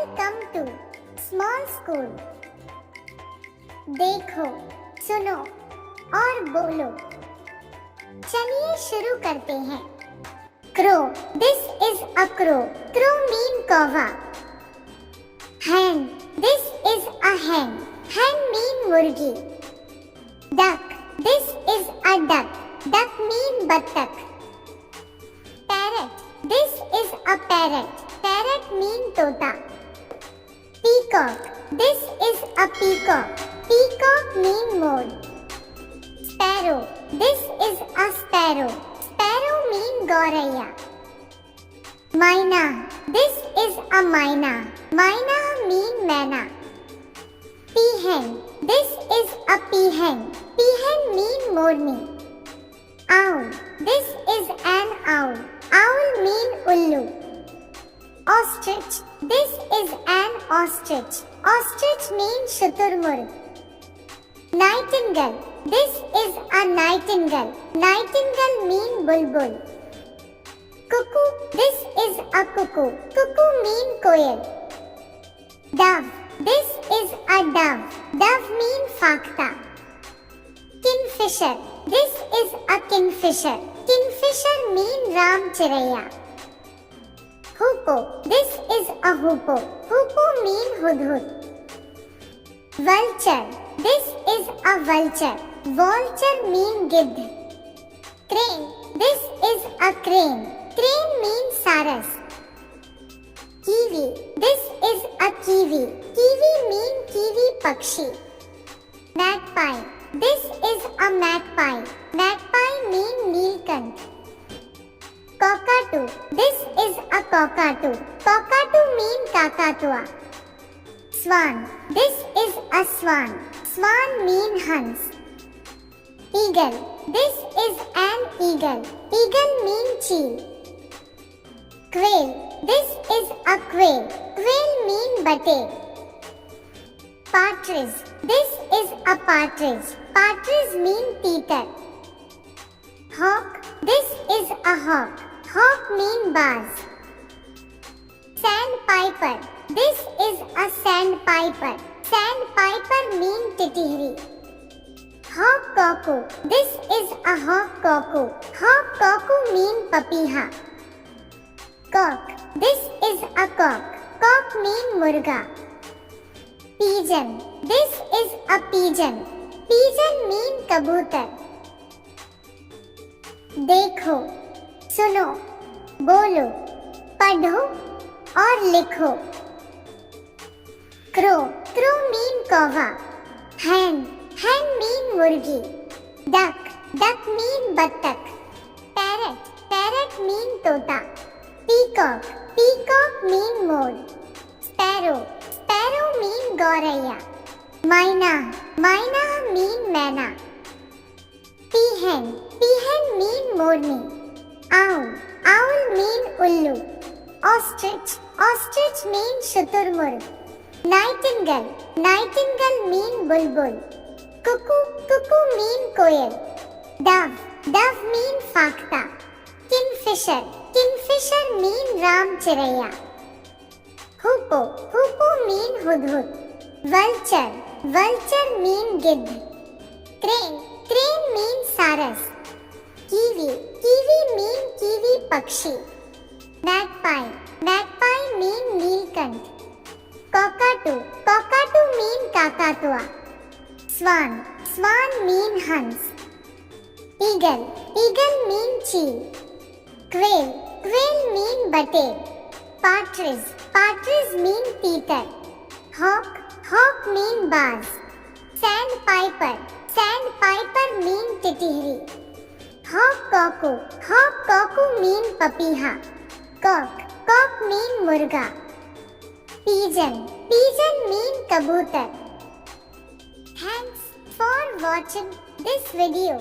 Welcome to Small School. देखो, सुनो और बोलो. चलिए शुरू करते हैं. Crow. This is a crow. Crow mean कौवा. Hen. This is a hen. Hen mean मुर्गी. Duck. This is a duck. Duck mean बत्तख. Parrot. This is a parrot. Parrot mean तोता. Peacock. This is a peacock. Peacock mean more. Sparrow. This is a sparrow. Sparrow mean गौरैया. Myna. This is a myna. Myna mean मैना. Peahen. This is a peahen. Peahen mean Morni. Owl. This is an owl. Owl mean ullu. Ostrich. This is an ostrich. Ostrich mean शुतुरमुर्ग. Nightingale. This is a nightingale. Nightingale mean bulbul. Cuckoo. This is a cuckoo. Cuckoo mean coil. Dove. This is a dove. Dove mean फाख्ता. Kingfisher. This is a kingfisher. Kingfisher mean Ram Chiraiya. Hoopoe. This is a hoopoe. Hoopoe mean hudhud. Vulture. This is a vulture. Vulture mean gidd. Crane. This is a crane. Crane mean saras. Kiwi. This is a kiwi. Kiwi mean kiwi pakshi. Magpie. This is a magpie. Magpie mean neelkant. Cockatoo. This is a cockatoo. Cockatoo mean kakatua. Swan. This is a swan. Swan mean hans. Eagle. This is an eagle. Eagle mean cheel. Quail. This is a quail. Quail mean bate. Partridge. This is a partridge. Partridge mean teeter. Hawk. This is a hawk. Hawk mean baz. Sandpiper. This is a sandpiper. Sandpiper mean titihri. Hawk cuckoo. This is a hawk cuckoo. Hawk cuckoo mean papiha. Cock. This is a cock. Cock mean murga. Pigeon. This is a pigeon. Pigeon mean कबूतर. देखो, सुनो, बोलो, पढ़ो और लिखो. Crow. Crow mean कौवा. Hen. Hen mean मुर्गी. Duck. Duck mean बत्तख. Parrot. Parrot mean तोता. Peacock. Peacock mean मोर. Sparrow. Sparrow mean गौरैया. Myna. Myna mean मैना. Peahen. Peahen mean मोरनी. Owl. Owl mean उल्लू. Ostrich. Ostrich mean शुतुरमुर्ग. Nightingale. Nightingale mean bulbul. Cuckoo. Cuckoo mean coil. Dove. Dove mean फाख्ता. Kingfisher. Kingfisher mean Ram Chiraiya. Hoopoe. Hoopoe mean hudhud. Vulture. Vulture mean gidd. Crane. Crane mean saras. Kiwi. Kiwi mean kiwi pakshi. Magpie. Magpie mean neelkant. Cockatoo. Cockatoo mean kakatua. Swan. Swan mean hans. Eagle. Eagle mean cheel. Quail. Quail mean bate. Partridge. Partridge mean teeter. Hawk. Hawk mean baz. Sandpiper. Sandpiper mean titihri. Hawk cuckoo. Hawk cuckoo mean papiha. Cock. Cock mean murga. Pigeon. Pigeon mean kabutar. Thanks for watching this video.